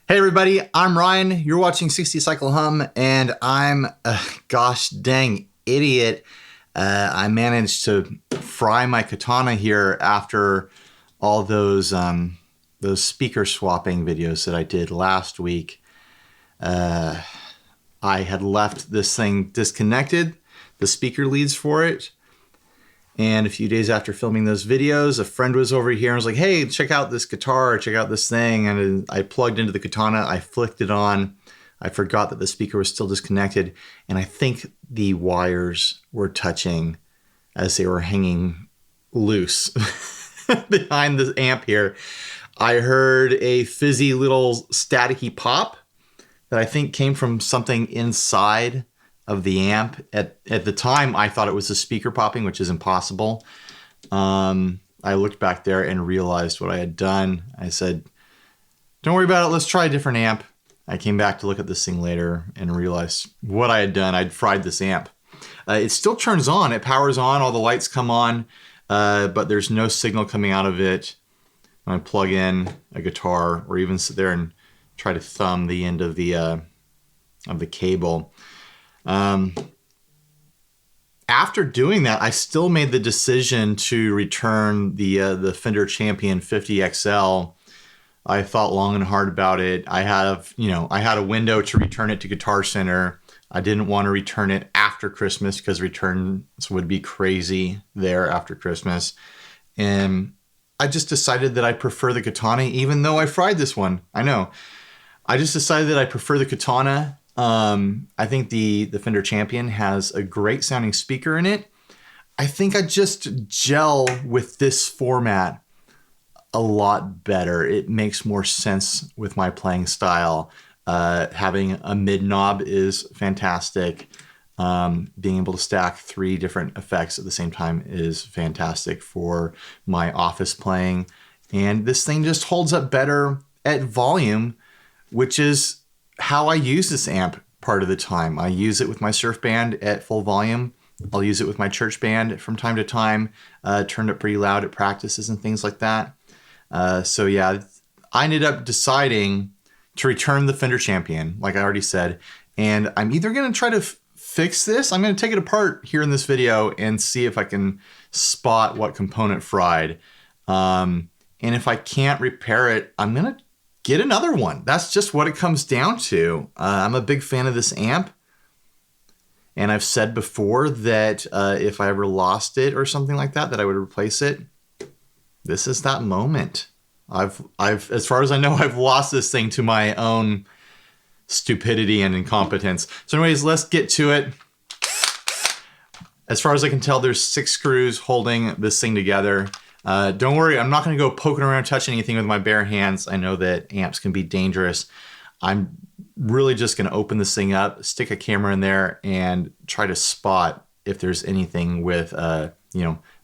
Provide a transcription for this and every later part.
Hey everybody, I'm Ryan. You're watching 60 Cycle Hum, and I'm a gosh dang idiot. I managed to fry my Katana here after all those speaker swapping videos that I did last week. I had left this thing disconnected, the speaker leads for it. And a few days after filming those videos, a friend was over here and was like, hey, check out this guitar, check out this thing. And I plugged into the Katana, I flicked it on. I forgot that the speaker was still disconnected. And I think the wires were touching as they were hanging loose behind the amp here. I heard a fizzy little staticky pop that I think came from something inside of the amp. At the time, I thought it was the speaker popping, which is impossible. I looked back there and realized what I had done. I said, don't worry about it. Let's try a different amp. I came back to look at this thing later and realized what I had done. I'd fried this amp. It still turns on. It powers on. All the lights come on, but there's no signal coming out of it. When I plug in a guitar or even sit there and try to thumb the end of the cable. After doing that, I still made the decision to return the Fender Champion 50 XL. I thought long and hard about it. I had a window to return it to Guitar Center. I didn't want to return it after Christmas because returns would be crazy there after Christmas. And I just decided that I prefer the Katana, even though I fried this one. I know. I just decided that I prefer the Katana. I think the Fender Champion has a great sounding speaker in it. I think I just gel with this format a lot better. It makes more sense with my playing style. Having a mid knob is fantastic. Being able to stack 3 different effects at the same time is fantastic for my office playing. And this thing just holds up better at volume, which is how I use this amp part of the time. I use it with my surf band at full volume. I'll use it with my church band from time to time, turned up pretty loud at practices and things like that. So yeah, I ended up deciding to return the Fender Champion, like I already said, and I'm either going to try to fix this. I'm going to take it apart here in this video and see if I can spot what component fried. And if I can't repair it, I'm going to get another one. That's just what it comes down to. I'm a big fan of this amp. And I've said before that if I ever lost it or something like that, that I would replace it. This is that moment. I've, as far as I know, I've lost this thing to my own stupidity and incompetence. So anyways, let's get to it. As far as I can tell, there's 6 screws holding this thing together. Don't worry, I'm not going to go poking around touching anything with my bare hands. I know that amps can be dangerous. I'm really just going to open this thing up, stick a camera in there, and try to spot if there's anything with,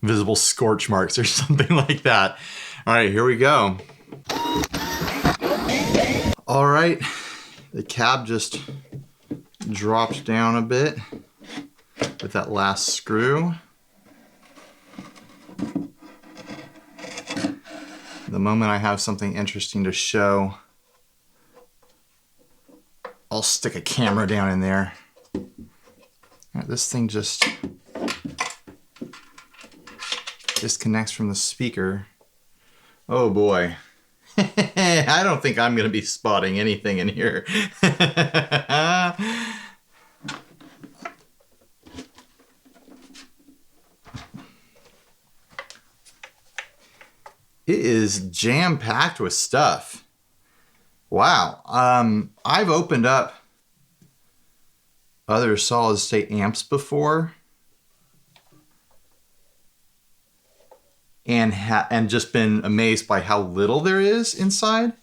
visible scorch marks or something like that. All right, here we go. All right, the cab just dropped down a bit with that last screw. The moment I have something interesting to show, I'll stick a camera down in there. All right, this thing just disconnects from the speaker. Oh boy. I don't think I'm going to be spotting anything in here. It is jam-packed with stuff. Wow. I've opened up other solid-state amps before and just been amazed by how little there is inside.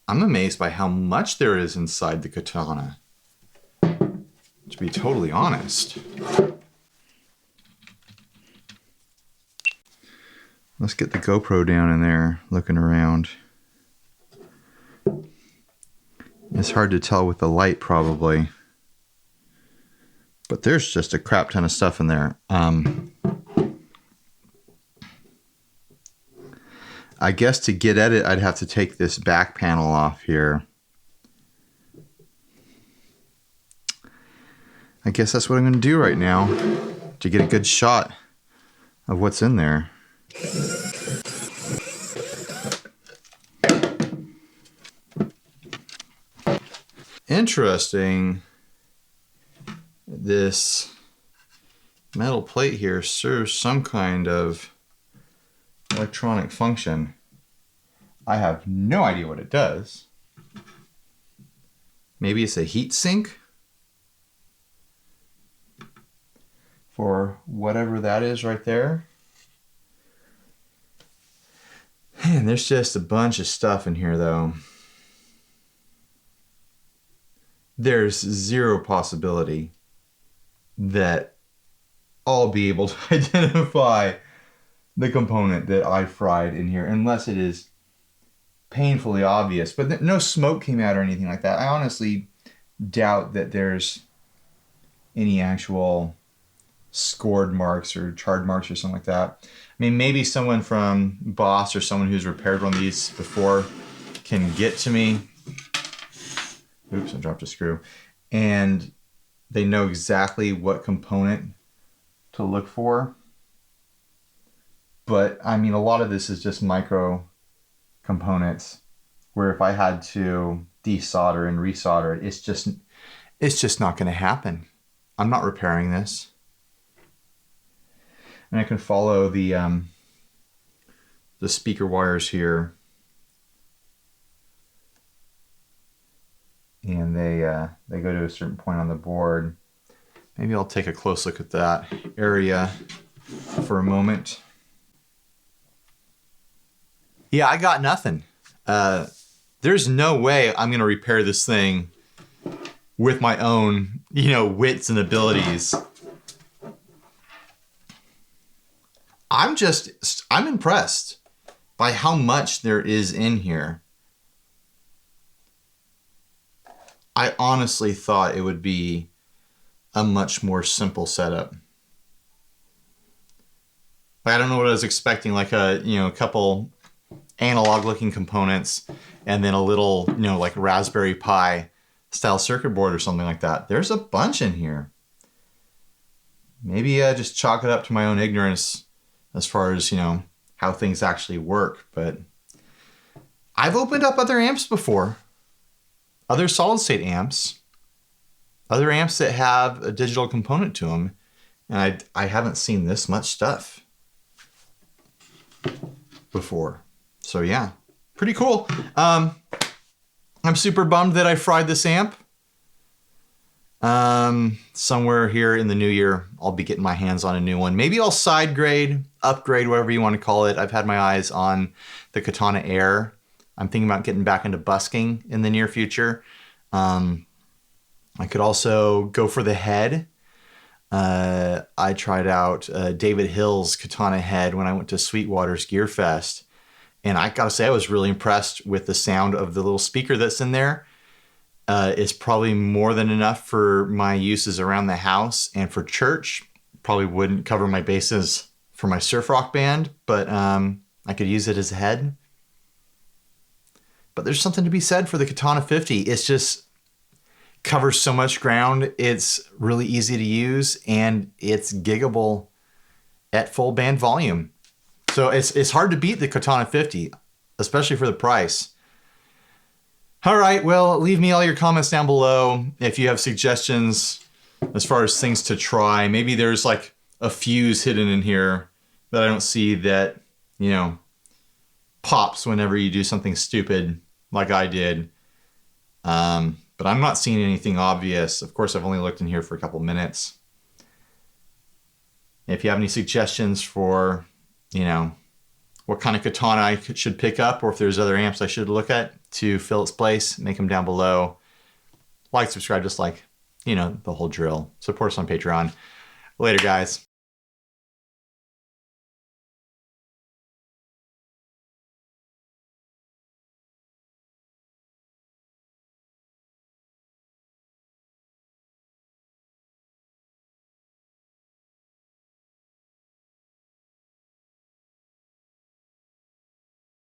I'm amazed by how much there is inside the Katana, to be totally honest. Let's get the GoPro down in there, looking around. It's hard to tell with the light probably, but there's just a crap ton of stuff in there. I guess to get at it, I'd have to take this back panel off here. I guess that's what I'm going to do right now to get a good shot of what's in there. Interesting. This metal plate here serves some kind of electronic function. I have no idea what it does. Maybe it's a heat sink for whatever that is right there. Man, there's just a bunch of stuff in here though. There's zero possibility that I'll be able to identify the component that I fried in here unless it is painfully obvious. But no smoke came out or anything like that. I honestly doubt that there's any actual scored marks or charred marks or something like that. I mean, maybe someone from Boss or someone who's repaired one of these before can get to me. Oops, I dropped a screw. And they know exactly what component to look for. But I mean, a lot of this is just micro components where if I had to desolder and resolder it, it's just not going to happen. I'm not repairing this. And I can follow the speaker wires here. And they go to a certain point on the board. Maybe I'll take a close look at that area for a moment. Yeah, I got nothing. There's no way I'm going to repair this thing with my own, wits and abilities. I'm impressed by how much there is in here. I honestly thought it would be a much more simple setup. I don't know what I was expecting, like a couple analog looking components and then a little, like Raspberry Pi style circuit board or something like that. There's a bunch in here. Maybe just chalk it up to my own ignorance as far as, how things actually work. But I've opened up other amps before. Other solid state amps, other amps that have a digital component to them, and I haven't seen this much stuff before. So yeah, pretty cool. I'm super bummed that I fried this amp. Somewhere here in the new year, I'll be getting my hands on a new one. Maybe I'll side grade, upgrade, whatever you want to call it. I've had my eyes on the Katana Air. I'm thinking about getting back into busking in the near future. I could also go for the head. I tried out David Hill's Katana head when I went to Sweetwater's Gear Fest. And I gotta say, I was really impressed with the sound of the little speaker that's in there. It's probably more than enough for my uses around the house and for church. Probably wouldn't cover my bases for my surf rock band, but I could use it as a head. But there's something to be said for the Katana 50. It's just covers so much ground. It's really easy to use and it's giggable at full band volume. So it's hard to beat the Katana 50, especially for the price. All right, well, leave me all your comments down below if you have suggestions as far as things to try. Maybe there's like a fuse hidden in here that I don't see that, pops whenever you do something stupid like I did. But I'm not seeing anything obvious. Of course, I've only looked in here for a couple minutes. If you have any suggestions for, what kind of Katana I should pick up, or if there's other amps I should look at to fill its place, make them down below. Like, subscribe, just like, the whole drill. Support us on Patreon. Later, guys.